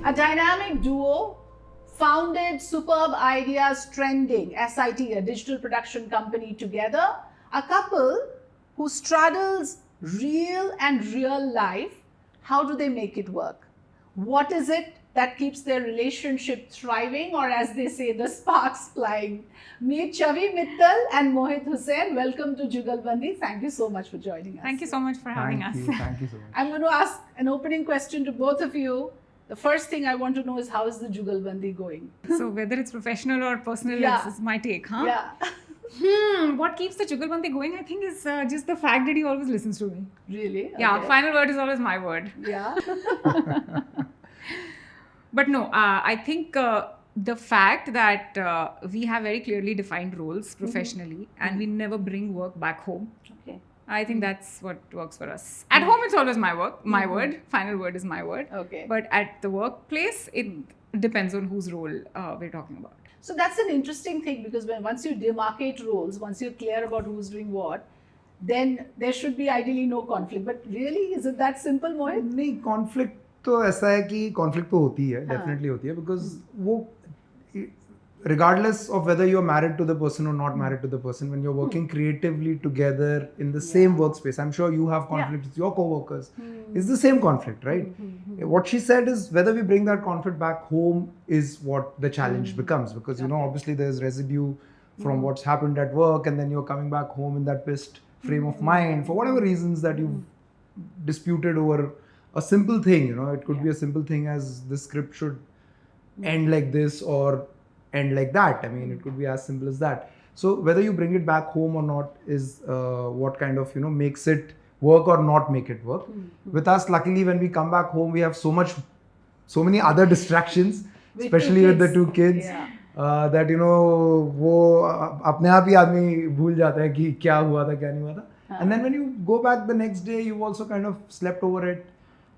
A dynamic duo founded Superb Ideas Trending, SIT, a digital production company together. A couple who straddles real life. How do they make it work? What is it that keeps their relationship thriving, or as they say, the sparks flying? Meet Chavi Mittal and Mohit Hussain. Welcome to Jugalbandi. Thank you so much for joining us. Thank you so much for having us. Thank you so much. I'm going to ask an opening question to both of you. The first thing I want to know is, how is the Jugalbandi going? So whether it's professional or personal, Yeah. is my take, huh? Yeah. What keeps the Jugalbandi going, I think, is just the fact that he always listens to me. Really? Yeah, Okay. final word is always my word. Yeah. But no, I think the fact that we have very clearly defined roles professionally and we never bring work back home, Okay. I think that's what works for us. At home, it's always my work, my word. Final word is my word. Okay. But at the workplace, it depends on whose role we're talking about. So that's an interesting thing, because once you demarcate roles, once you're clear about who's doing what, then there should be ideally no conflict. But really, is it that simple, Mohit? नहीं, conflict तो ऐसा है कि conflict तो होती है, हाँ. definitely होती है, because वो regardless of whether you're married to the person or not married to the person, when you're working creatively together in the same workspace, I'm sure you have conflict with your co-workers. It's the same conflict, right? What she said is whether we bring that conflict back home is what the challenge becomes, because you know, obviously there's residue from what's happened at work, and then you're coming back home in that pissed frame of mind for whatever reasons that you've disputed over a simple thing. You know, it could be a simple thing as the script should end like this or end like that. I mean, it could be as simple as that. So whether you bring it back home or not is what kind of, you know, makes it work or not make it work. With us, luckily, when we come back home, we have so many other distractions, With especially two with the kids. two kids. Yeah. That you know, वो अपने आप ही आदमी भूल जाता है कि क्या हुआ था क्या नहीं हुआ था. And then when you go back the next day, you've also kind of slept over it,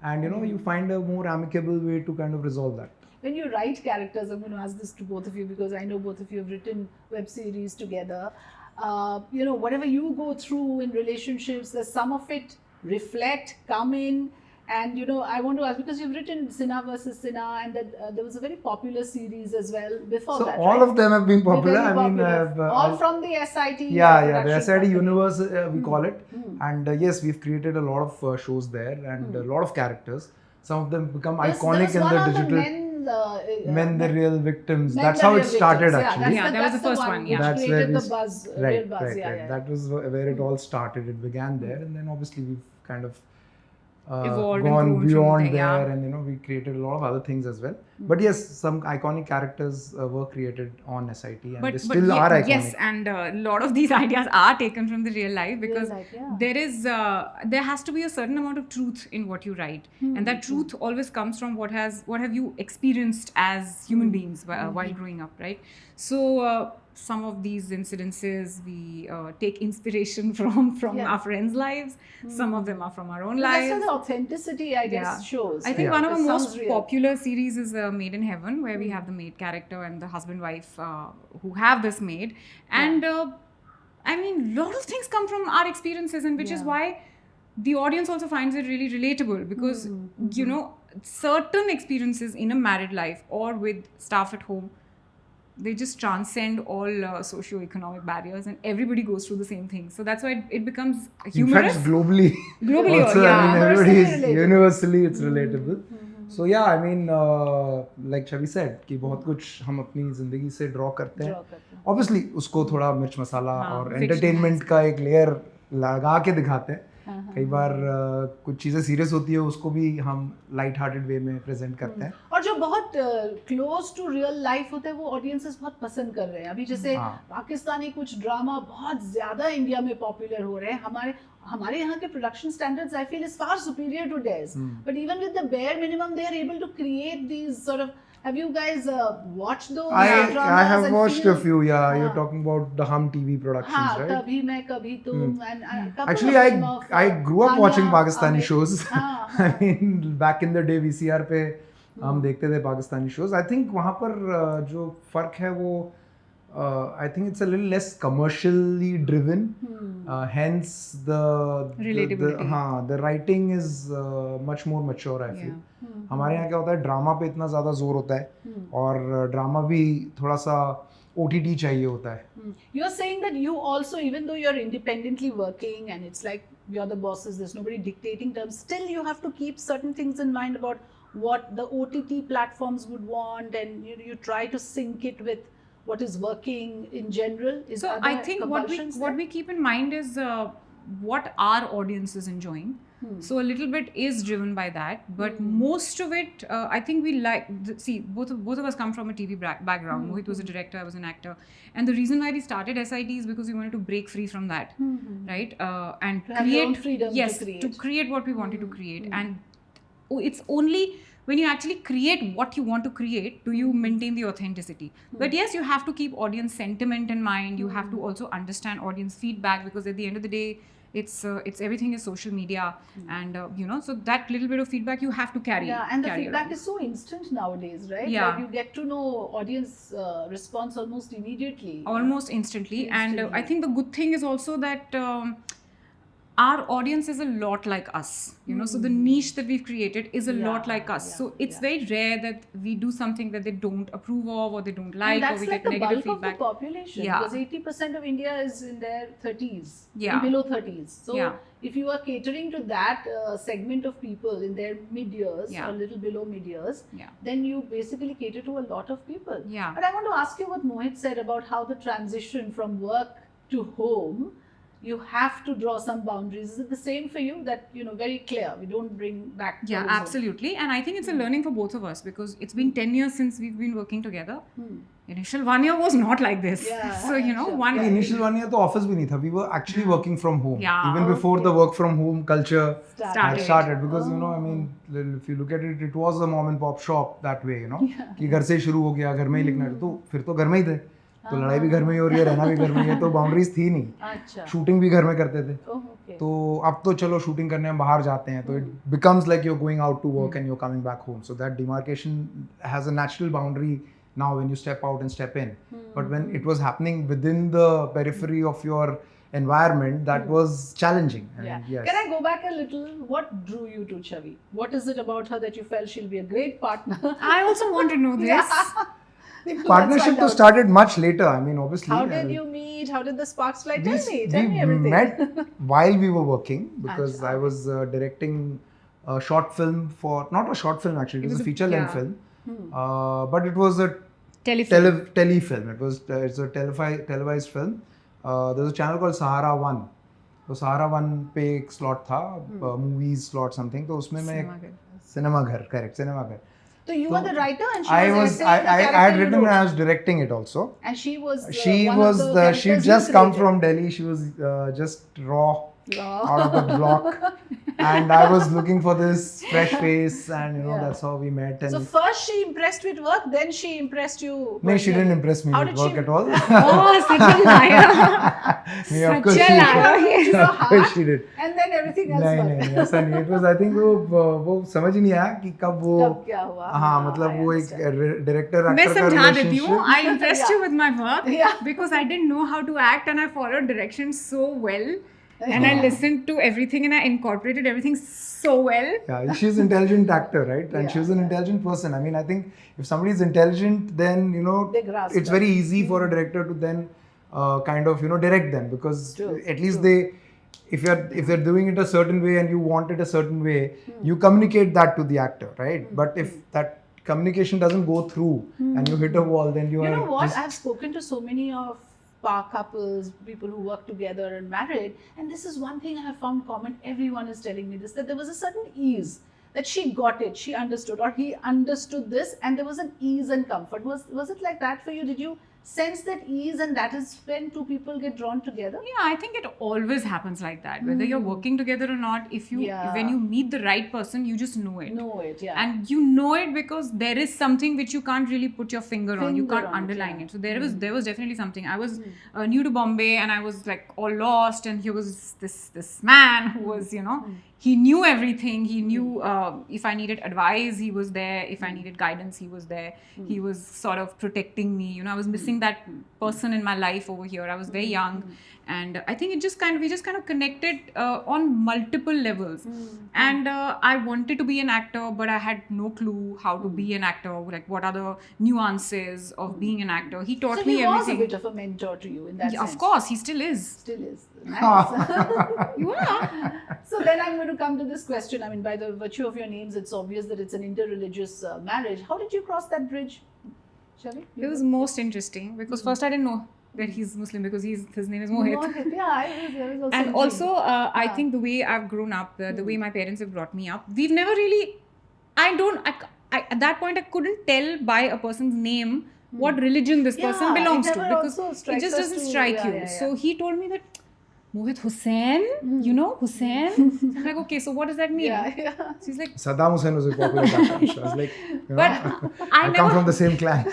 and you know, you find a more amicable way to kind of resolve that. When you write characters, I'm going to ask this to both of you, because I know both of you have written web series together. You know, whatever you go through in relationships, there's some of it reflect, come in. And you know, I want to ask, because you've written Sinha versus Sinha, and that there was a very popular series as well before So that. all right? of them have been They're popular. very I mean, popular. All from the SIT. yeah, the production SID company. universe we call it, and yes, we've created a lot of shows there and a lot of characters. Some of them become There was iconic in one the on digital. Men, the Men- real victims. Men That's the how Real it started Victims. actually. Yeah, that was that's the first one, which yeah. That's where created we the buzz, real right, buzz. right, Yeah, right. yeah. That was where it all started. It began there, and then obviously we've kind of Evolved and gone grown from beyond there, there, yeah. and you know, we created a lot of other things as well. But yes, some iconic characters were created on SIT, and they still are iconic. Yes, and a lot of these ideas are taken from the real life, because life, yeah. there has to be a certain amount of truth in what you write, and that truth always comes from what have you experienced as human beings while growing up, right? So some of these incidences we take inspiration from Yeah. our friends' lives. Some of them are from our own But that's lives. where the authenticity, I guess, shows. I think Yeah. one of It our sounds most real. popular series is Made in Heaven, where we have the maid character and the husband wife who have this maid, and I mean, a lot of things come from our experiences, and which is Yeah. why the audience also finds it really relatable, because you know, certain experiences in a married life or with staff at home, they just transcend all socio-economic barriers, and everybody goes through the same thing. So that's why it becomes In humorous. fact, globally, Globally, also, yeah. I mean, Universally everybody is relatable. universally it's relatable. So yeah, I mean, like Chavi said, कि बहुत कुछ हम अपनी जिंदगी से draw करते हैं. Draw करते हैं. Obviously, उसको थोड़ा मिर्च मसाला हाँ, और fictionalize. entertainment का एक layer लगा के दिखाते हैं. कई बार कुछ चीज़ें सीरियस होती है, उसको भी हम लाइट हार्टेड वे में प्रेजेंट करते हैं. और जो बहुत क्लोज टू रियल लाइफ होता है, वो ऑडियंसेस बहुत पसंद कर रहे हैं. अभी जैसे हाँ. पाकिस्तानी कुछ ड्रामा बहुत ज्यादा इंडिया में पॉपुलर हो रहे हैं. हमारे यहाँ के production standards I feel is far superior to theirs, but even with the bare minimum they are able to create these sort of. Have you guys watched those dramas? I have and watched feel- a few. Yeah, हाँ. you're talking about the Hum TV productions, हाँ, right? कभी मैं कभी तुम and a couple Actually, of them of, I grew up Tanya, watching Pakistani Amit. shows. हाँ, I mean, back in the day VCR पे हम देखते थे पाकिस्तानी shows. I think वहाँ पर जो फर्क है वो I think it's a little less commercially driven. Hence the Relatability. the writing is much more mature, I feel. हमारे यहाँ क्या होता है, ड्रामा पे इतना ज़्यादा जोर होता है और ड्रामा भी थोड़ा सा OTT चाहिए होता है. You're saying that you also, even though you're independently working and it's like you're the bosses, there's nobody dictating terms, still you have to keep certain things in mind about what the OTT platforms would want, and you try to sync it with what is working in general. So I think what we keep in mind is what our audience is enjoying. So a little bit is driven by that, but most of it, I think we like. See, both of us come from a TV background. Mohit was a director, I was an actor, and the reason why we started SIT is because we wanted to break free from that, right? And to have your own freedom to create what we wanted to create, and it's only when you actually create what you want to create do you maintain the authenticity. But yes, you have to keep audience sentiment in mind. You have to also understand audience feedback, because at the end of the day, it's everything is social media, and so that little bit of feedback you have to carry. Yeah, and the carry feedback around. is so instant nowadays, right? Yeah. Like you get to know audience response almost immediately. Almost instantly. And I think the good thing is also that our audience is a lot like us, so the niche that we've created is a lot like us. So it's very rare that we do something that they don't approve of or they don't like, And or that's we like get the negative bulk feedback. of the population, because 80% of India is in their 30s, Yeah. below 30s. So Yeah. if you are catering to that segment of people in their mid years Yeah. or a little below mid years, Yeah. then you basically cater to a lot of people. Yeah. But I want to ask you what Mohit said about how the transition from work to home, you have to draw some boundaries. Is it the same for you, that very clear, we don't bring back Yeah, clothes home? absolutely. And I think it's a learning for both of us, because it's been 10 years since we've been working together. Initial 1 year was not like this. Yeah, So, sure. one The initial 1 year तो office भी नहीं था. We were actually working from home. Yeah. Even before the work from home culture had Started. started, because I mean, if you look at it, it was a mom and pop shop that way, कि घर से शुरू हो गया, घर में ही लिखना है, तो फिर तो घर में ही थे, तो लड़ाई भी घर में ही हो रही है, रहना भी घर में ही है, तो बाउंड्रीज थी नहीं. अच्छा. शूटिंग भी घर में करते थे. Oh, okay. तो अब तो चलो शूटिंग करने हम बाहर जाते हैं, तो it becomes like you're going out to work and you're coming back home. So that demarcation has a natural boundary now when you step out and step in. But when it was happening within the periphery of your environment, that was challenging. And Yeah. yes. Can I go back a little? What drew you to Chavi? What is it about her that you felt she'll be a great partner? I also want to know this. Partnership to started much later. I mean, obviously. How did you meet? How did the sparks fly? Tell me we everything. met while we were working, because I was directing a short film not a short film actually, it was a feature length film, but it was a telefilm. It's a televised film. There's a channel called Sahara One. तो Sahara One पे एक slot था, movies slot something, तो उसमें मैं cinema घर, correct, cinema घर. So you were the writer, and she I was essaying the I character had you written and wrote. I was directing it also. And she was She one was of the the she characters just you come created. from Delhi. She was just raw Raw. out of the block, and I was looking for this fresh face, and Yeah. that's how we met. And So first she impressed with work, then she impressed you. no, she personally. didn't impress me How with did work she- at all. Oh, such a liar. Me, of course Such a she liar. did. Your Of course heart, she did. and then everything else. नहीं worked. नहीं ऐसा नहीं. It was, I think वो समझ ही नहीं आया कि कब वो कब क्या हुआ? हाँ मतलब I वो एक understand. डायरेक्टर मैं एक्टर का समझा देती हूँ. relationship. I impressed you with my work Yeah. because I didn't know how to act, and I followed directions so well, and I listened to everything and I incorporated everything so well. Yeah, she's an intelligent actor, right? And she was an intelligent person. I mean, I think if somebody is intelligent, then They grasp it's that. very easy for a director to then kind of direct them, because True, at least they, if they're doing it a certain way and you want it a certain way, you communicate that to the actor, right? But if that communication doesn't go through and you hit a wall, then you You are know what? just, I've spoken to so many of power couples, people who work together and married, and this is one thing I have found common. Everyone is telling me this, that there was a certain ease, that she got it, she understood, or he understood this, and there was an ease and comfort. Was it like that for you? Did you sense that ease, and that is when two people get drawn together? Yeah, I think it always happens like that. Whether you're working together or not, Yeah. when you meet the right person, you just know it. Know it, yeah. And you know it because there is something which you can't really put your finger on. You Finger can't on it, underline yeah. it. So there was definitely something. I was new to Bombay, and I was like all lost, and here was this man who was he knew everything. He knew if I needed advice, he was there. If I needed guidance, he was there. He was sort of protecting me. I was missing missing that person in my life over here. I was very young, and I think we just kind of connected on multiple levels. And I wanted to be an actor, but I had no clue how to be an actor. Like, what are the nuances of being an actor? He taught So me he was a everything. bit of a mentor to you in that Yeah, sense. of course, he still is. Still is. Nice. You are. So then I'm going to come to this question. I mean, by the virtue of your names, it's obvious that it's an interreligious marriage. How did you cross that bridge, Shavi? It was most interesting because first I didn't know that he's Muslim because his name is Mohit. Mohit. Yeah, I was also And intrigued. also, I Yeah. think the way I've grown up, the way my parents have brought me up, we've never really. At that point, I couldn't tell by a person's name what religion this person Yeah, it belongs to never because also it strikes just us doesn't to- strike yeah, you. yeah, yeah. So he told me that Mohit Hussain, you know, Hussain. I'm like, okay, so what does that mean? yeah. So he's like, Saddam Hussein was a popular actor. So I was like, you know, but I come never- from the same clan.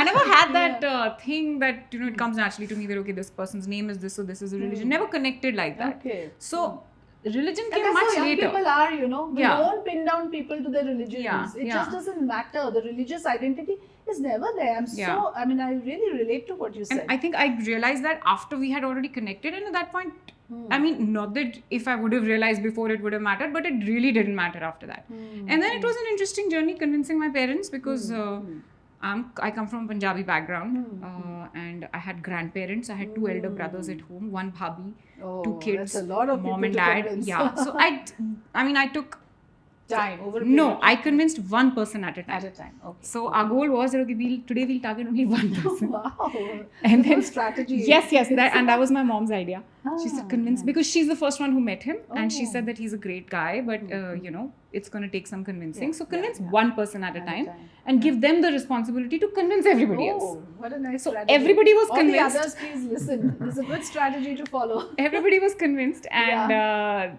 I never had that thing that, you know, it comes naturally to me that, okay, this person's name is this, so this is a religion. Never connected like that. Okay. So, religion And came that's much how young later. people are, you know. We Yeah. don't pin down people to their religions. Yeah, It yeah. just doesn't matter. The religious identity is never there. Yeah. I mean, I really relate to what you said. And I think I realized that after we had already connected, and at that point, I mean, not that if I would have realized before it would have mattered, but it really didn't matter after that. And then it was an interesting journey convincing my parents because I come from a Punjabi background and I had grandparents. I had two elder brothers at home, one bhabhi, Oh, two kids, that's a lot of mom and people to dad. convince. Yeah. So I took Time over a period no, of I time. convinced one person at a time. At a time. Okay. So our goal was that okay, today we'll target only one person. Wow. And Good then strategy. Yes, that was my mom's idea. She said convince Ah, because she's the first one who met him, and she Oh. said that he's a great guy, but you know it's going to take some convincing. Yeah, So convince yeah. one person at a At a time, time. and give them the responsibility to convince everybody else. Oh, what a nice So strategy. everybody was All convinced. the others, please listen. This is a good strategy to follow. Everybody was convinced, and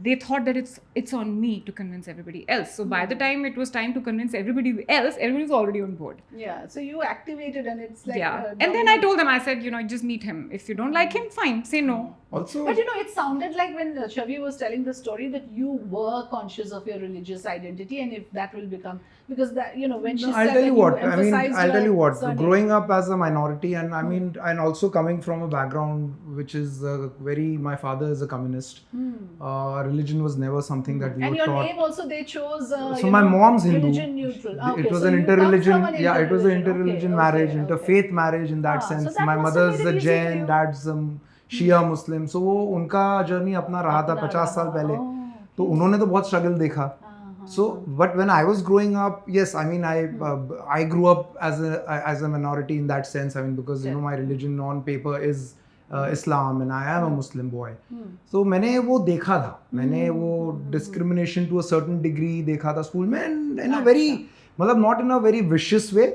they thought that it's on me to convince everybody else. So by the time it was time to convince everybody else, everybody was already on board. Yeah. So you activated, and it's like. Yeah, and then I told them, I said, you know, just meet him. If you don't like him, fine, say no. Also, But you know, it sounded like when Shavi was telling the story that you were conscious of your religious identity, and if that will become because that when she no, said I'll tell that you what. I mean, emphasized I'll tell your you what. surname. Growing up as a minority, and I mean, and also coming from a background which is my father is a communist. Religion was never something that we And were your taught. name also they chose. So my mom's Hindu. Religion neutral. Ah, It okay, was so an you come from interreligion. an Yeah, it was an interreligion. interreligion Okay, marriage, okay, interfaith marriage in that Ah, so sense. that My must have mother's made a it easy for Jain, you. dad's Shia Muslim. So वो उनका journey अपना रहा था अपना 50 साल रहा, पहले. oh, तो उन्होंने तो बहुत स्ट्रगल देखा. So, but when I was growing up, yes, I mean, I grew up as a minority in that sense. I mean, because my religion on paper is Islam, and I am a Muslim boy. So मैंने वो देखा था. मैंने वो discrimination to a certain degree देखा था school में, and in a very, मतलब not in a very vicious way,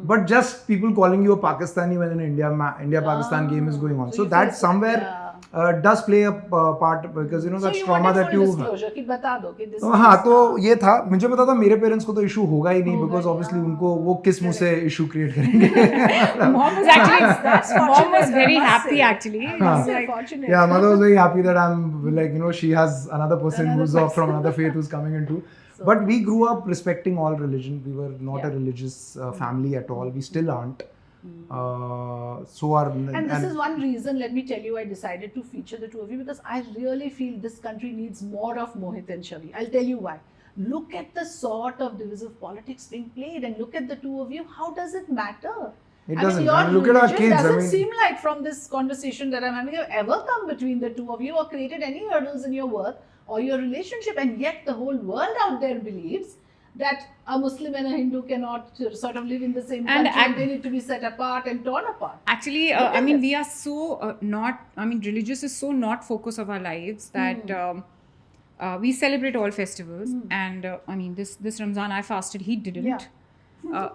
but just people calling you a Pakistani when an India-Pakistan game is going on. So that somewhere does play a part because that trauma that you. कि बता दो कि this हाँ तो ये था मुझे पता था मेरे पेरेंट्स को तो इशू होगा ही नहीं बिकॉज ऑब्वियसली उनको वो किस मुंह से इशू क्रिएट करेंगे. Mom was actually That's mom was fortunate, very I must happy say. actually. I It must was say, like, fortunate. Yeah, mother was very happy that I'm like she has another person Another who's person. from another faith who's coming into. But we grew up respecting all religion. We were not a religious family at all. We still aren't. And this is one reason, let me tell you, I decided to feature the two of you because I really feel this country needs more of Mohit and Shavi. I'll tell you why. Look at the sort of divisive politics being played and look at the two of you. How does it matter? It I doesn't. mean, your I mean, look at our religion kids. I doesn't mean, seem like from this conversation that I'm having, you've ever come between the two of you or created any hurdles in your work or your relationship, and yet the whole world out there believes that a Muslim and a Hindu cannot sort of live in the same And country and they need to be set apart and torn apart. Actually, I mean, we are so not, I mean, religious is so not focus of our lives that we celebrate all festivals. And I mean, this Ramzan I fasted, he didn't. Yeah.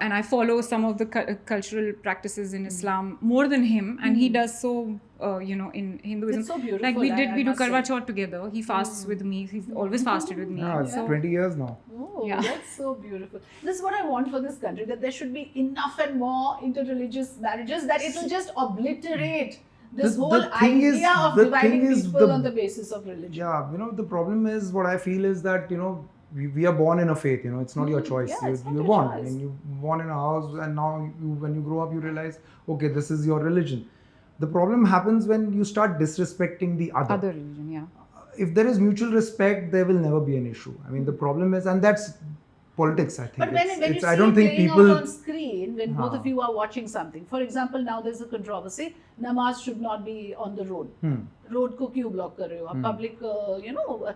And I follow some of the cultural practices in Islam more than him, and he does so, in Hinduism. It's so beautiful. Like we I do must say. Karwa Chauth together. He fasts with me. He's always fasted with me. yeah, it's So 20 years now. Oh, Yeah. that's so beautiful. This is what I want for this country, that there should be enough and more interreligious marriages that it will just obliterate this The whole thing is- idea of the dividing thing is people the- on the basis of religion. Yeah, the problem is what I feel is that we are born in a faith, it's not your choice. Yeah, it's not You're your born. choice. I mean, you're born in a house, and now when you grow up, you realize, okay, this is your religion. The problem happens when you start disrespecting the other. Other religion, yeah. If there is mutual respect, there will never be an issue. I mean, the problem is, and that's politics, I think. But when you see I don't it think playing people. out on screen, when both of you are watching something, for example, now there's a controversy, namaz should not be on the road. Road ko kyun block kar rahe ho? Public,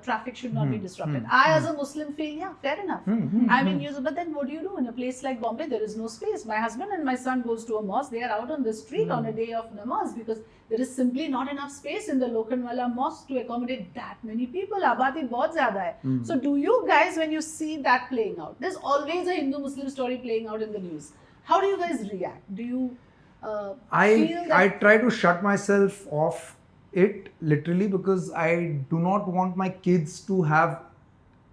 traffic should not be disrupted. I, as a Muslim, feel, yeah, fair enough. I mean, but then what do you do in a place like Bombay? There is no space. My husband and my son goes to a mosque. They are out on the street on a day of namaz because there is simply not enough space in the Lokanwala mosque to accommodate that many people. Abadi bahut zyada hai. So do you guys, when you see that playing out, there's always a Hindu-Muslim story playing out in the news. How do you guys react? Do you feel that... I try to shut myself off it literally because I do not want my kids to have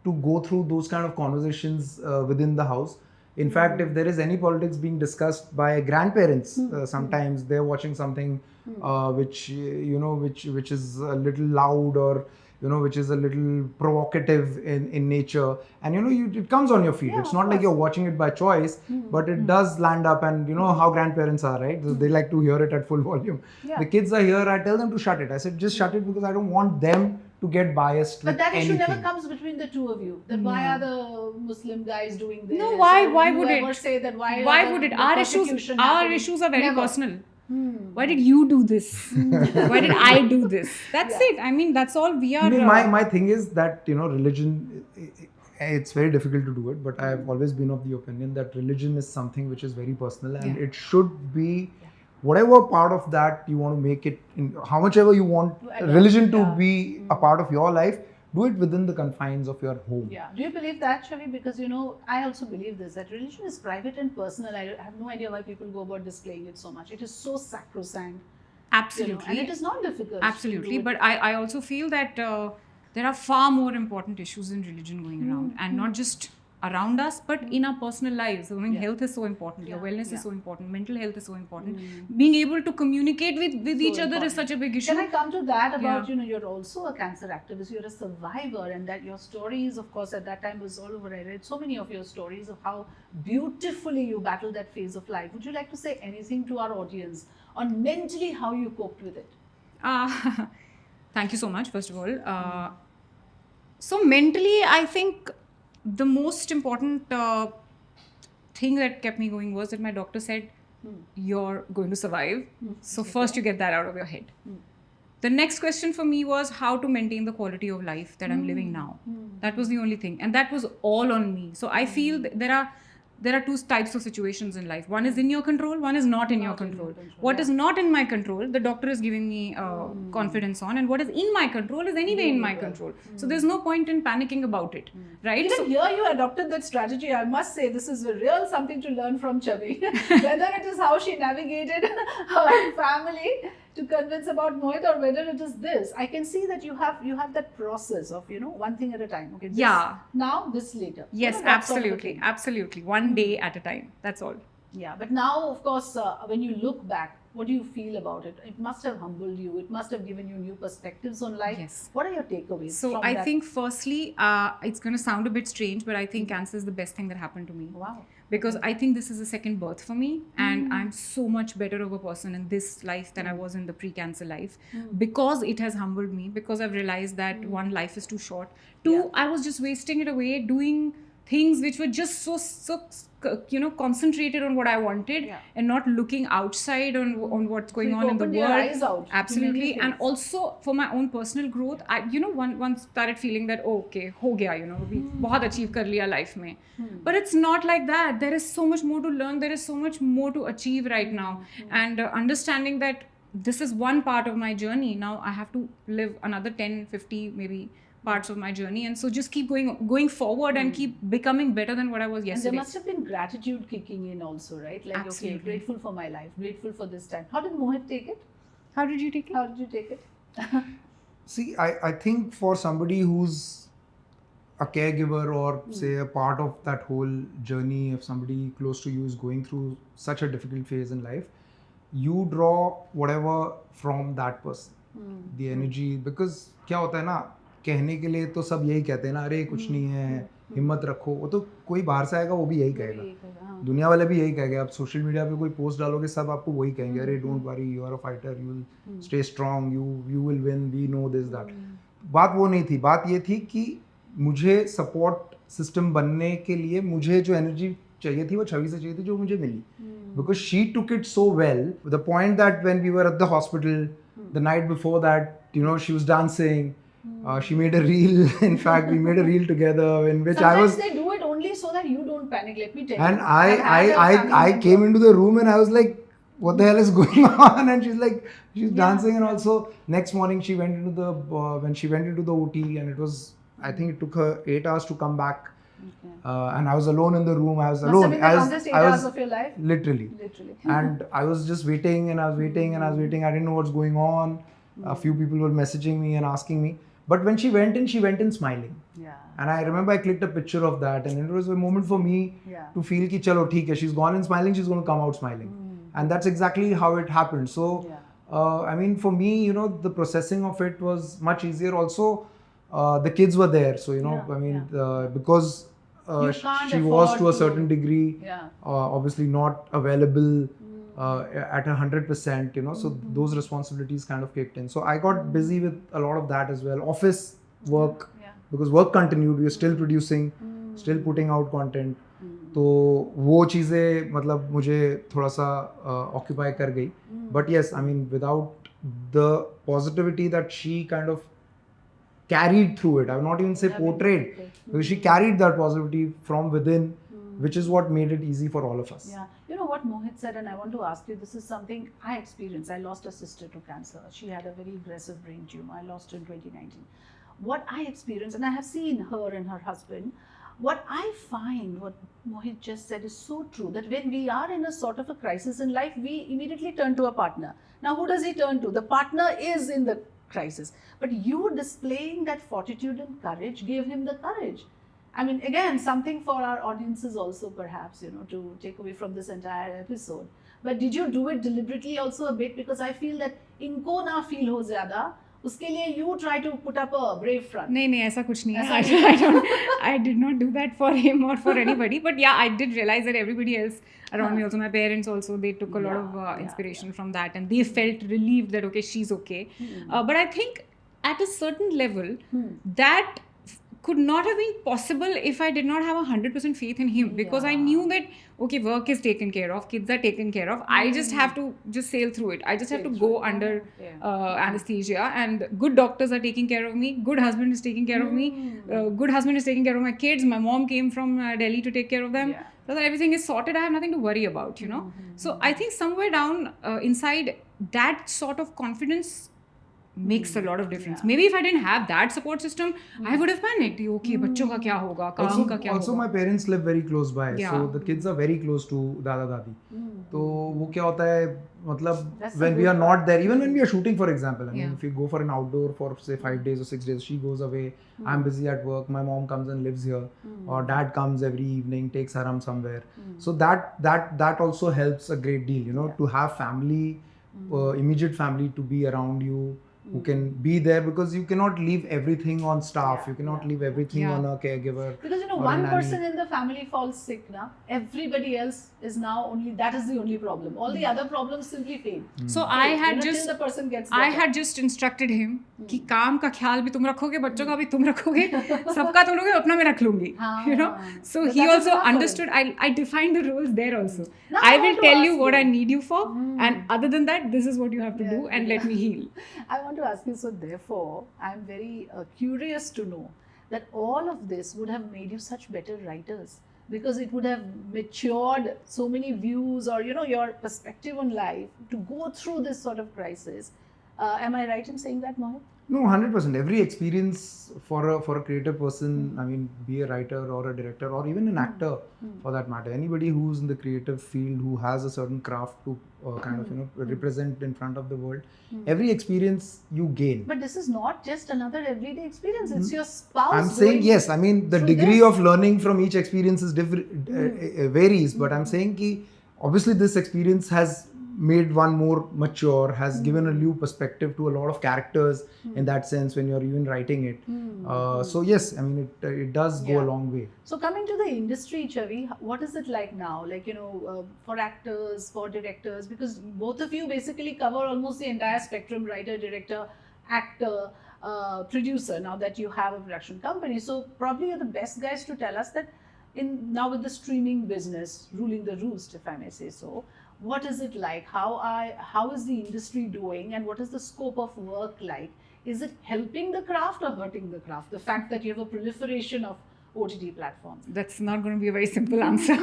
to go through those kind of conversations within the house. In fact, if there is any politics being discussed by grandparents, sometimes they're watching something which is a little loud or which is a little provocative in nature, and it comes on your feed. Yeah, it's of not like course. you're watching it by choice, but it does land up, and you know how grandparents are, right? They like to hear it at full volume. Yeah. The kids are here. I tell them to shut it. I said just shut it because I don't want them to get biased But with that issue anything. never comes between the two of you. That why are the Muslim guys doing this? No, why Or would you ever it? say that why Why are would the it? Our persecution issues happening? are very Never. personal. Why did you do this? Why did I do this? That's Yeah. it. I mean, that's all we are. No, my thing is that religion, it's very difficult to do it, but I've always been of the opinion that religion is something which is very personal, and Yeah. it should be whatever part of that you want to make it in, how much ever you want adopt, religion to yeah. be a part of your life, do it within the confines of your home. Yeah. Do you believe that, Shavi? Because I also believe this, that religion is private and personal. I have no idea why people go about displaying it so much. It is so sacrosanct. Absolutely. And it is not difficult. to Absolutely. do it. But I also feel that there are far more important issues in religion going around, and not just around us, but in our personal lives. I mean, Yeah. health is so important, your Yeah, wellness yeah. is so important, mental health is so important. Being able to communicate with each other is important. such a big issue. Can I come to that about, Yeah. you're also a cancer activist, you're a survivor, and that your stories, of course, at that time was all over. I read so many of your stories of how beautifully you battled that phase of life. Would you like to say anything to our audience on mentally how you coped with it? Thank you so much, first of all. So mentally, I think the most important thing that kept me going was that my doctor said, you're going to survive. So first you get that out of your head. The next question for me was how to maintain the quality of life that I'm living now. That was the only thing. And that was all on me. So I feel there are two types of situations in life. One is in your control, one is not in your control. What is not in my control, the doctor is giving me confidence on, and what is in my control is anyway in my control. So there's no point in panicking about it, right? Even So here you adopted that strategy. I must say this is a real something to learn from Chavi. Whether it is how she navigated her family to convince about Mohit, or whether it is this, I can see that you have that process of one thing at a time. Okay, this Yeah. now, this later. yes, That sort of a absolutely, thing. absolutely. One day at a time. That's all. Yeah, but now, of course, when you look back, what do you feel about it? It must have humbled you. It must have given you new perspectives on life. Yes. What are your takeaways? So from I that? think firstly, it's going to sound a bit strange, but I think cancer is the best thing that happened to me. Wow. Because I think this is a second birth for me, and I'm so much better of a person in this life than I was in the pre-cancer life, because it has humbled me, because I've realized that one, life is too short. Two, I was just wasting it away doing things which were just so concentrated on what I wanted, Yeah. and not looking outside on what's going you on in the opened world. your eyes out to Absolutely. many And things. also for my own personal growth, I once started feeling that okay, ho gaya, we बहुत achieve कर लिया life में. But it's not like that. There is so much more to learn. There is so much more to achieve right now, and understanding that this is one part of my journey. Now I have to live another 10, 50 maybe parts of my journey, and so just keep going forward and keep becoming better than what I was And there yesterday. must have been gratitude kicking in also, right? Like, okay, Absolutely. grateful for my life, grateful for this time. How did Mohit take it? How did you take it? How did you take it? See, I think for somebody who's a caregiver or say a part of that whole journey, if somebody close to you is going through such a difficult phase in life, you draw whatever from that person, the energy. Because क्या होता है ना, कहने के लिए तो सब यही कहते हैं ना, अरे कुछ नहीं है, हिम्मत रखो, वो तो कोई बाहर से आएगा वो भी यही कहेगा, हाँ. दुनिया वाले भी यही कहेंगे. आप सोशल मीडिया पे कोई पोस्ट डालोगे सब आपको वही कहेंगे, अरे don't worry, you are a fighter, you will stay strong, you will win, we know this that. बात वो नहीं थी, बात ये थी कि मुझे सपोर्ट सिस्टम बनने के लिए मुझे जो एनर्जी चाहिए थी वो छवि से चाहिए थी, जो मुझे मिली. Because she took it so well, to the point that when we were at the hospital, the night before that, you know, she was dancing. She made a reel. In fact, we made a reel together in which I Sometimes was. they do it only so that you don't panic. Let me tell And you. I've had a family I member. came into the room and I was like, what the hell is going on? And she's like, she's dancing. And also next morning she went into the when she went into the OT, and it was, I think it took her 8 hours to come back. Okay. And I was alone in the room. I was Must alone. have been the longest 8 hours of your life. Literally. Literally. And I was just waiting and I was waiting and I was waiting. I didn't know what's going on. A few people were messaging me and asking me. But when she went in smiling. Yeah. And I remember I clicked a picture of that, and it was a moment for me Yeah. to feel ki chalo theek hai, she's gone in smiling, she's going to come out smiling. And that's exactly how it happened. So, I mean, for me, you know, the processing of it was much easier. Also, the kids were there. So, you know, I mean, because You can't she was afford to a to- certain degree, Yeah. obviously not available at 100%, you know, so those responsibilities kind of kicked in. So I got busy with a lot of that as well. Office work, Yeah. because work continued, we were still producing, still putting out content. तो वो चीज़ें मतलब मुझे थोड़ा सा occupy कर गई. But yes, I mean, without the positivity that she kind of carried through it, I would not even say portrayed, because she carried that positivity from within, which is what made it easy for all of us. Yeah. You know what Mohit said, and I want to ask you, this is something I experienced. I lost a sister to cancer. She had a very aggressive brain tumor. I lost her in 2019. What I experienced, and I have seen her and her husband, what I find, what Mohit just said is so true, that when we are in a sort of a crisis in life, we immediately turn to a partner. Now, who does he turn to? The partner is in the crisis. But you displaying that fortitude and courage gave him the courage. I mean, again, something for our audiences also, perhaps, you know, to take away from this entire episode. But did you do it deliberately also a bit? Because I feel that inko na feel ho zyada, उसके लिए you try to put up a brave front. नहीं ऐसा कुछ नहीं ऐसा है. I did not do that for him or for anybody. But yeah, I did realize that everybody else around me, also my parents also, they took a lot of inspiration from that, and they felt relieved that okay, she's okay. But I think at a certain level that could not have been possible if I did not have 100% faith in him, because I knew that okay, work is taken care of, kids are taken care of, I just have to just sail through it. I just have to go under anesthesia, and good doctors are taking care of me, good husband is taking care of me, good husband is taking care of my kids, my mom came from Delhi to take care of them, so that everything is sorted, I have nothing to worry about, you know. So I think somewhere down inside, that sort of confidence makes a lot of difference. Maybe if I didn't have that support system, I would have panicked. Okay, बच्चों का क्या होगा, काम का क्या Also, होगा. my parents live very close by, Yeah. so the kids are very close to दादा दादी. तो वो क्या होता है, मतलब That's when a we good are not there, even when we are shooting, for example, I mean, Yeah. if we go for an outdoor for say 5 days or 6 days, she goes away, I'm busy at work, my mom comes and lives here, or dad comes every evening, takes Haram somewhere. So that also helps a great deal, you know, to have family, immediate family to be around you, who can be there, because you cannot leave everything on staff, you cannot leave everything on a caregiver. Because you know, or a one nanny. person in the family falls sick now, everybody else is now only, that is the only problem. All the other problems simply fade. So I had till just the person gets I better. had just instructed him कि काम का ख्याल भी तुम रखोगे, बच्चों का भी तुम रखोगे, सबका तुम रखोगे, अपना मैं रख लूंगी, you know. So But he that was also enough for him. understood. I defined the rules there also. Now I I will want to tell ask you what you. I need you for, and other than that, this is what you have to do, and let me heal. I want to ask you, so therefore, I'm very curious to know that all of this would have made you such better writers, because it would have matured so many views, or you know, your perspective on life to go through this sort of crisis. Am I right in saying that, Mohit? No, 100%. Every experience for a creative person, I mean, be a writer or a director or even an actor for that matter, anybody who's in the creative field, who has a certain craft to kind of, you know, represent in front of the world, every experience you gain. But this is not just another everyday experience. It's your spouse. I'm saying going yes. I mean, the through degree this. of learning from each experience is different, varies. But I'm saying ki obviously this experience has made one more mature, has given a new perspective to a lot of characters in that sense when you're even writing it. So yes, I mean it does go Yeah. a long way. So coming to the industry, Chavi, what is it like now? Like, for actors, for directors, because both of you basically cover almost the entire spectrum: writer, director, actor, producer. Now that you have a production company, so probably you're the best guys to tell us that now with the streaming business ruling the roost, if I may say so. What is it like? How is the industry doing, and what is the scope of work like? Is it helping the craft or hurting the craft? The fact that you have a proliferation of OTT platforms. That's not going to be a very simple answer.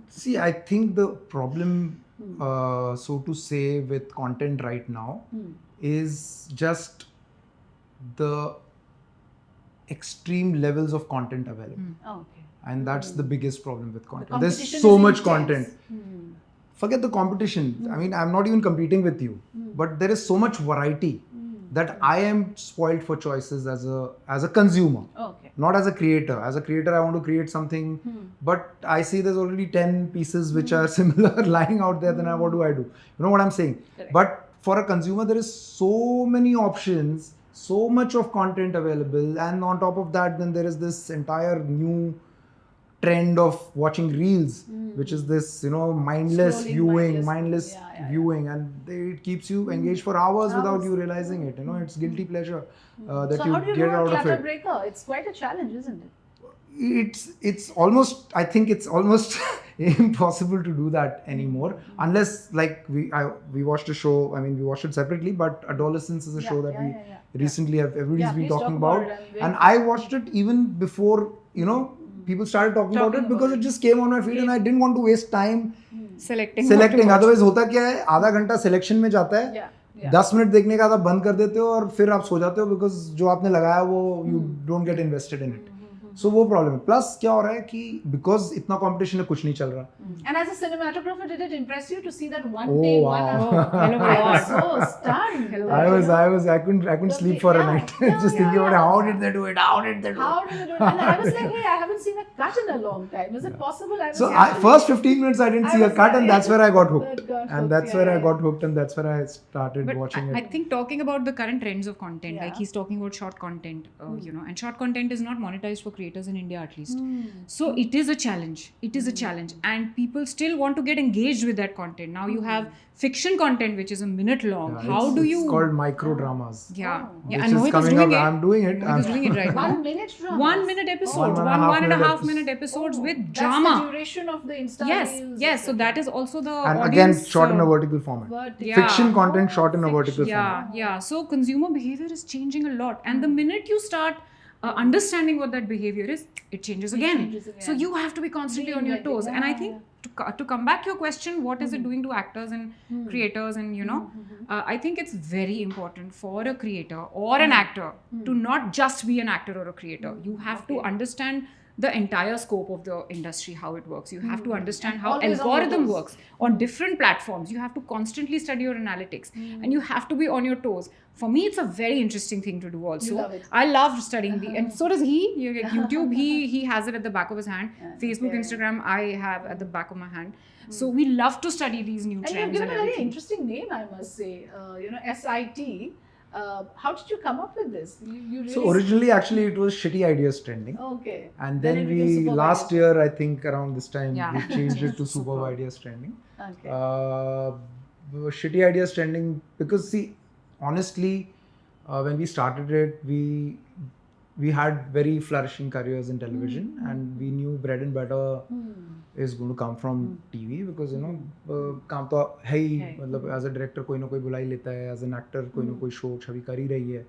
See, I think the problem, so to say, with content right now is just the extreme levels of content available. Okay. And that's the biggest problem with content. The There's competition so is much intense. content. Forget the competition. I mean, I'm not even competing with you, but there is so much variety that I am spoiled for choices as a consumer, Okay. not as a creator. As a creator, I want to create something, but I see there's already 10 pieces which are similar lying out there. Then what do I do? You know what I'm saying? Correct. But for a consumer, there is so many options, so much of content available, and on top of that, then there is this entire new trend of watching reels, which is this mindless Scrolling, viewing, mindless scrolling. Yeah. viewing, and it keeps you engaged for hours without you realizing it. It's guilty pleasure that So you how do you get do a out of clutter it. breaker? It's quite a challenge, isn't it? It's almost, I think it's almost impossible to do that anymore, unless like we watched a show. I mean, we watched it separately, but Adolescence is a show that we recently have everybody's been please talking talk about about, it. and I watched it even before people started talking about it, because it just came on my feed and I didn't want to waste time Selecting. what to selecting. watch. Otherwise होता क्या है, आधा घंटा selection में जाता है, Yeah. 10 minute देखने का आधा बंद कर देते हो और फिर आप सो जाते हो, बिकॉज जो आपने लगाया वो you don't get invested in it. So वो प्रॉब्लम है. प्लस क्या हो रहा है कि बिकॉज इतना कंपटीशन है, कुछ नहीं चल रहा. And as a cinematographer, did it impress you to see that one Oh, take, wow. one hour? Hell of a I lot. was so stunned. I couldn't sleep for a night just thinking about how did they do it, how did they do How it. did you do it? And I was like, hey, I haven't seen a cut in a long time. Is it possible? I was So actually- first 15 minutes I didn't I see a was cut, like, and that's where I got hooked. Got hooked, And that's yeah, where I yeah. got hooked, and that's where I started But watching I it. think talking about the current trends of content, Yeah. like he's talking about short content, and short content is not monetized for creators in India at least. So it is a challenge. It is a challenge, and people still want to get engaged with that content. Now you have fiction content which is a minute long. Yeah, How do you? It's called micro dramas. Yeah, Which and is Mohit is coming doing up. it. I'm doing it. Mohit is doing it right now. 1 minute drama. 1 minute episodes, One and a half one and a minute half episodes. minute episodes with That's drama. the duration of the Insta Yes, reels. yes. So that is also the And again, audience. shot in a vertical format. But Yeah. Fiction content shot in a vertical format. Yeah. So consumer behavior is changing a lot, and the minute you start understanding what that behavior is, it changes again. So you have to be constantly on your Reinventing. toes. And I Yeah, think to come back to your question, what is it doing to actors and creators, and I think it's very important for a creator or an actor to not just be an actor or a creator. You have to understand the entire scope of the industry, how it works. You have to understand how Always on your algorithm toes. works on different platforms. You have to constantly study your analytics, and you have to be on your toes. For me, it's a very interesting thing to do also. You love it. I love studying and so does he. YouTube, he has it at the back of his hand. Facebook, yeah. Instagram, I have at the back of my hand. So we love to study these new And you've trends given and a very everything. interesting name, I must say. SIT. How did you come up with this? You really So originally, actually, it was Shitty Ideas Trending. Okay. And then it became Superb last Ideas. year, I think around this time, Yeah. we changed it to Superb Ideas Trending. Okay. Shitty Ideas Trending, because see, honestly, when we started it, we had very flourishing careers in television, and we knew bread and butter is going to come from TV, because काम तो है ही, मतलब as a director कोई ना कोई बुला ही लेता है, as an actor कोई ना कोई शो छवि कर ही रही है.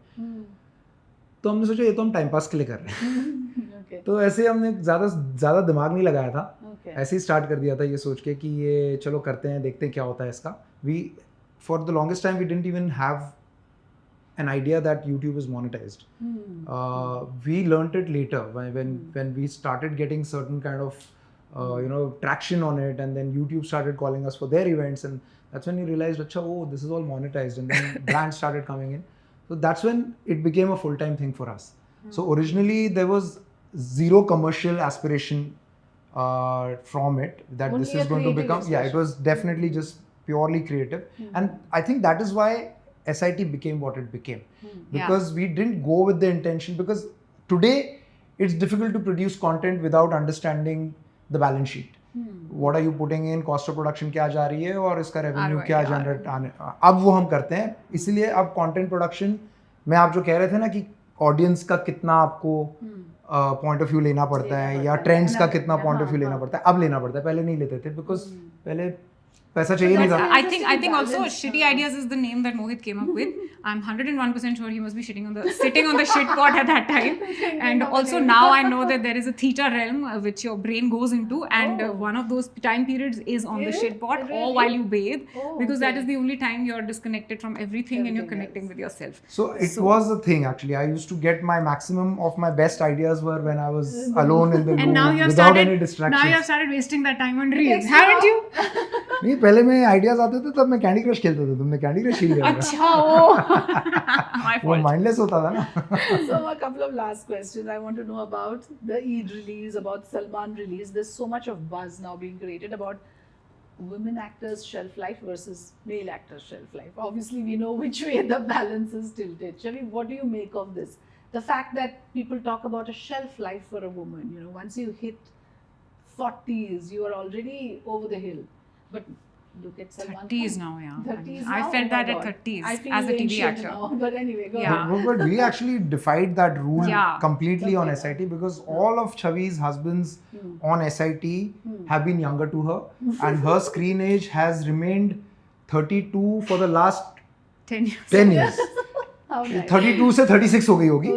तो हमने सोचा ये तो हम टाइम पास के लिए कर रहे हैं. Okay. तो ऐसे हमने ज़्यादा दिमाग नहीं लगाया था. Okay. ऐसे ही स्टार्ट कर दिया था ये सोच के कि ये चलो करते हैं, देखते हैं क्या होता है इसका. We for the longest time we didn't even have an idea that YouTube is monetized. We learnt it later when we started getting certain kind of traction on it, and then YouTube started calling us for their events, and that's when you realized, acha, oh, this is all monetized, and then brands started coming in. So that's when it became a full-time thing for us. So originally there was zero commercial aspiration from it that Only this a is going to creative become. Yeah, it expression. was definitely just purely creative, and I think that is why SIT became what it became. Because we didn't go with the intention, because today it's difficult to produce content without understanding the balance sheet. What are you putting in, cost of production क्या जा रही है और इसका revenue ROI, क्या generate आने, अब वो हम करते हैं. इसीलिए अब content production में आप जो कह रहे थे ना कि audience का कितना आपको point of view लेना पड़ता है या trends का कितना point of view लेना पड़ता है, अब लेना पड़ता है, पहले नहीं लेते थे because पहले पैसा चाहिए नहीं था. I think also shitty ideas is the name that Mohit came up with. I'm 101% sure he must be sitting on the shit pot at that time. And also now I know that there is a theta realm which your brain goes into, and one of those time periods is on the shit pot or while you bathe, because that is the only time you're disconnected from everything and you're connecting with yourself. So it was a thing actually. I used to get my maximum of my best ideas were when I was alone in the room And now you have without started any distractions. now you have started wasting that time on reels, haven't you? नहीं, पहले मैं ideas आते थे तब मैं candy crush खेलता था. तुमने कैंडी क्रश खेल लिया था. अच्छा वो my वो fault. माइंडलेस होता था ना. So a couple of last questions. I want to know about the Eid release, about Salman release. There's so much of buzz now being created about women actors' shelf life versus male actors' shelf life. Obviously, we know which way the balance is tilted. Shavi, what do you make of this? The fact that people talk about a shelf life for a woman. You know, once you hit 40s, you are already over the hill. But look at Salman 30s Khan. now, yeah. 30s I now? felt Oh my that at God. 30s I feel as a TV ancient actor. now. But anyway, go Yeah. on. But we actually defied that rule Yeah. completely on SIT because all of Chavi's husbands on SIT have been younger to her, and her screen age has remained 32 for the last 10 years. 10 years. How nice. 32 से 36 हो गई होगी.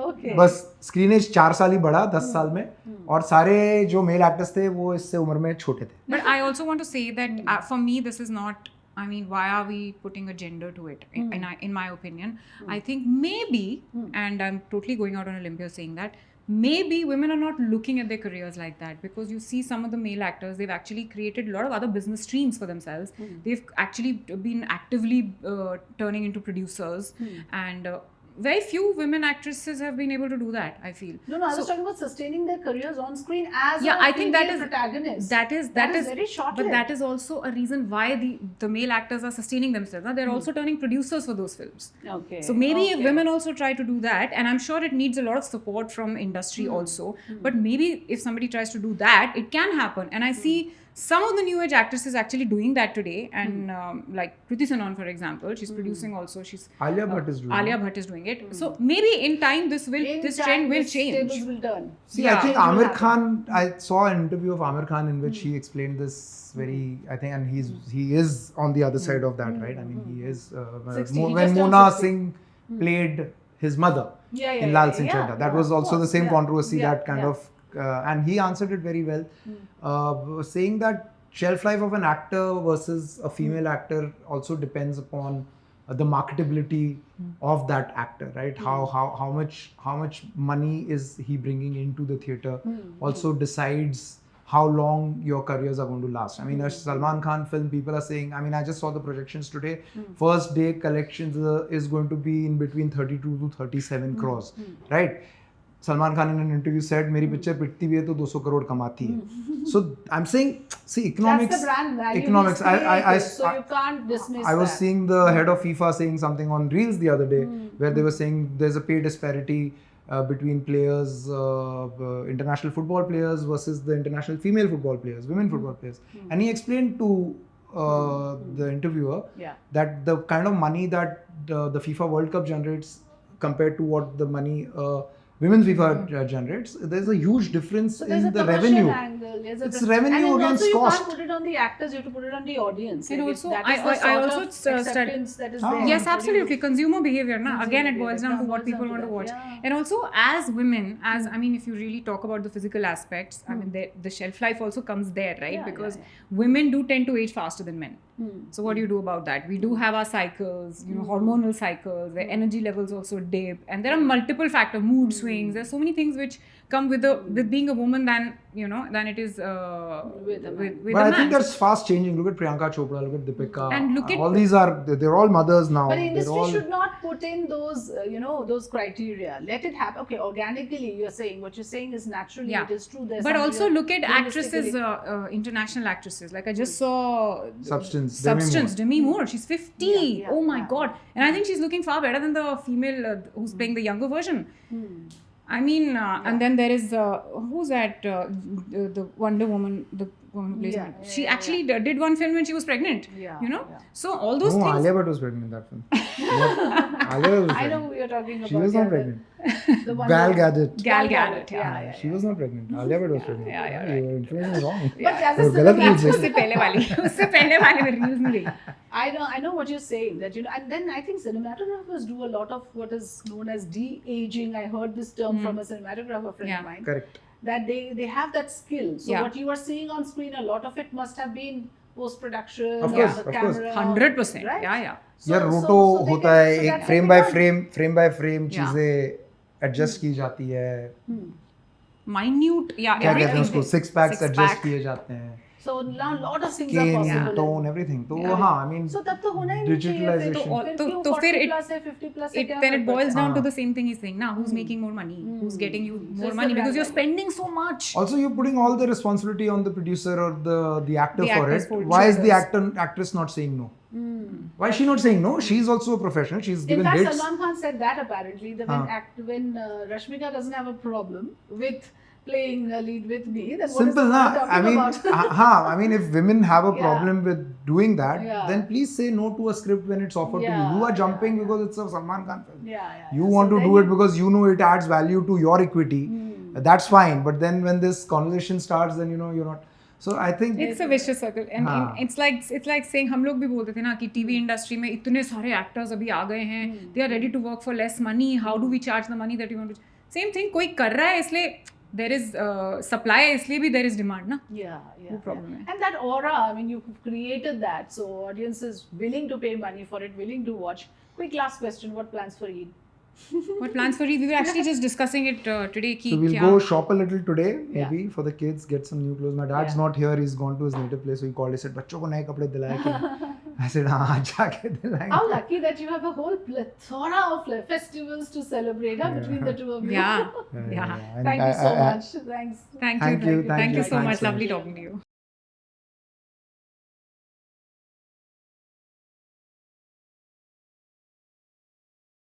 Okay. बस screen as 4 साल ही बढ़ा 10 साल में, और सारे जो मेल एक्टर्स थे वो इससे उम्र में छोटे थे. But I also want to say that for me, this is not. I mean, why are we putting a gender to it? In my opinion, I think maybe, and I'm totally going out on a limb here saying that maybe women are not looking at their careers like that, because you see some of the male actors, they've actually created a lot of other business streams for themselves. They've actually been actively turning into producers, and very few women actresses have been able to do that, I feel. No, I was talking about sustaining their careers on screen as Yeah, a I think that female is protagonist. that is very short-lived. but that is also a reason why the male actors are sustaining themselves. Now they're also turning producers for those films. Okay. So maybe if women also try to do that, and I'm sure it needs a lot of support from industry also, but maybe if somebody tries to do that, it can happen. And I see some of the new age actresses actually doing that today, and like Kriti Sanon, for example, she's producing also. She's Alia Bhatt is doing Alia it. Bhatt is doing it. So maybe in time this trend will change. Tables will turn. See, Yeah. I think Change will Amir happen. Khan, I saw an interview of Amir Khan in which he explained this very, I think, and he is on the other side of that, right? I mean, he is, 60, he when just turned Mona 60. Singh played his mother in Lal Singh yeah, Chaddha, that yeah, was of also the course, same yeah, controversy, yeah, that kind yeah. of, and he answered it very well, saying that shelf life of an actor versus a female actor also depends upon the marketability of that actor, right? How much money is he bringing into the theater also decides how long your careers are going to last. I mean, a Salman Khan film, people are saying, I mean, I just saw the projections today, first day collections is going to be in between 32 to 37 crores, right? Salman Khan in an interview said, मेरी picture पिटती भी है तो 200 करोड़ कमाती है. So I'm saying, see, economics. That's the brand value. Economics. So you can't dismiss I was that. seeing the head of FIFA saying something on Reels the other day, where they were saying there's a pay disparity between players, international football players versus the international female football players, women football players, and he explained to the interviewer that the kind of money that the FIFA World Cup generates compared to what the money women's FIFA generates, there's a huge difference So there's in a the commercial revenue. angle. It's revenue and against also you cost. can't put it on the actors, you have to put it on the audience. And Like also, that is the I sort also of studied- acceptance that is Ah. there. Yes, absolutely. Consumer behavior, na? Again, it boils down to It what boils people down want to to watch. that, yeah. And also, as women, I mean, if you really talk about the physical aspects, I mean, the shelf life also comes there, right? Yeah, Because yeah, women do tend to age faster than men. So what do you do about that? We do have our cycles, you know, hormonal cycles, where energy levels also dip, and there are multiple factors, mood swings. There's so many things which come with being a woman than it is With a man. with But a I man. think that's fast changing. Look at Priyanka Chopra, look at Deepika. And look at- all these they're all mothers now. But the They're industry all, should not put in those, those criteria. Let it happen. Okay, organically, you're saying what you're saying is naturally. Yeah. It is true. There's But some also real- look at actresses, realistically- international actresses. Like I just saw Substance. Substance. Demi Moore. Substance, Demi Moore. She's 50. Yeah, Oh my yeah. god. And I think she's looking far better than the female who's playing the younger version. Hmm. I mean, and then there is who's that? The Wonder Woman, the woman who plays. Yeah, Wonder- she yeah, actually did one film when she was pregnant. Yeah, You know, yeah. so all those No, things. Alia Bhatt was pregnant in that film. What? Alia Bhatt was I know pregnant. who you're talking about. She was yeah, not pregnant. The one Gal who- Gadot. Gal Gadot. Yeah, She was not pregnant. Alia Bhatt was pregnant. yeah, You were informing wrong. But as a वो गलत cinematic- reels उससे पहले वाली उससे पहले वाले में reels में देखी. I know what you're saying. That and then I think cinematographers do a lot of what is known as de-aging. I heard this term from a cinematographer friend Yeah. of mine. Correct. That they have that skill. So Yeah. what you are seeing on screen, a lot of it must have been post-production, Of or course, the of course. camera, 100%. right? Yeah. So- यार so- रोटो so they होता can- है so एक that frame can by be done. Frame by frame Yeah. चीजें adjust की जाती है Hmm. Minute. Yeah. क्या कहते हैं everything. उसको six packs Six adjust pack. किए जाते हैं So now a lot of things are skin possible. Tone everything तो Yeah. हाँ आई मीन So तब तो होना ही नहीं चाहिए फिर Digitalization. क्यों तो फिर 40 it- plus है 50 plus है It, क्या then it फर्क boils पड़ता down to हाँ. the same thing he's saying now. Who's making more money? Who's getting you So more it's money? the Because you're brand spending so much. Also, you're putting all the responsibility on the producer or the actor The for actors it. for Why is the choices. actress not saying no? Hmm. Why is she not saying no? She's also a professional. She's In given fact, dates. Salman Khan said that apparently that when Rashmika doesn't have a problem with playing a lead with me, then what is Simple, the na? point I mean, about? I mean, if women have a Yeah. problem with doing that, Yeah. then please say no to a script when it's offered to you. Yeah, You are jumping yeah. because it's a Salman Khan film. Yeah. You So want to then do it because you know it adds value to your equity. That's fine. But then when this conversation starts, then you know you're not. So I think It's a vicious circle, and हाँ. it's like saying हम लोग भी बोलते थे ना कि TV industry में इतने सारे एक्टर्स अभी आ गए हैं, they are ready to work for less money. How do we charge the money that you want to? Same thing, कोई कर रहा है इसलिए there is supply, इसलिए भी there is demand ना. Yeah. वो problem है. And that aura, I mean, you've created that, so audience is willing to pay money for it, willing to watch. Quick last question: what plans for Eid? What plans for Eid? We were actually just discussing it today. कि so we'll क्या go shop a little today, maybe for the kids, get some new clothes. My dad's Yeah. not here; he's gone to his native place. So he called. He said, "बच्चों को नए कपड़े दिलाए क्या?" I said, "हाँ, जाके दिलाएंगे." How lucky that you have a whole plethora of festivals to celebrate between the two of you. Yeah. And Thank you so I- much. Thanks. Thank you Thank you so thanks much. so Lovely much. talking to you.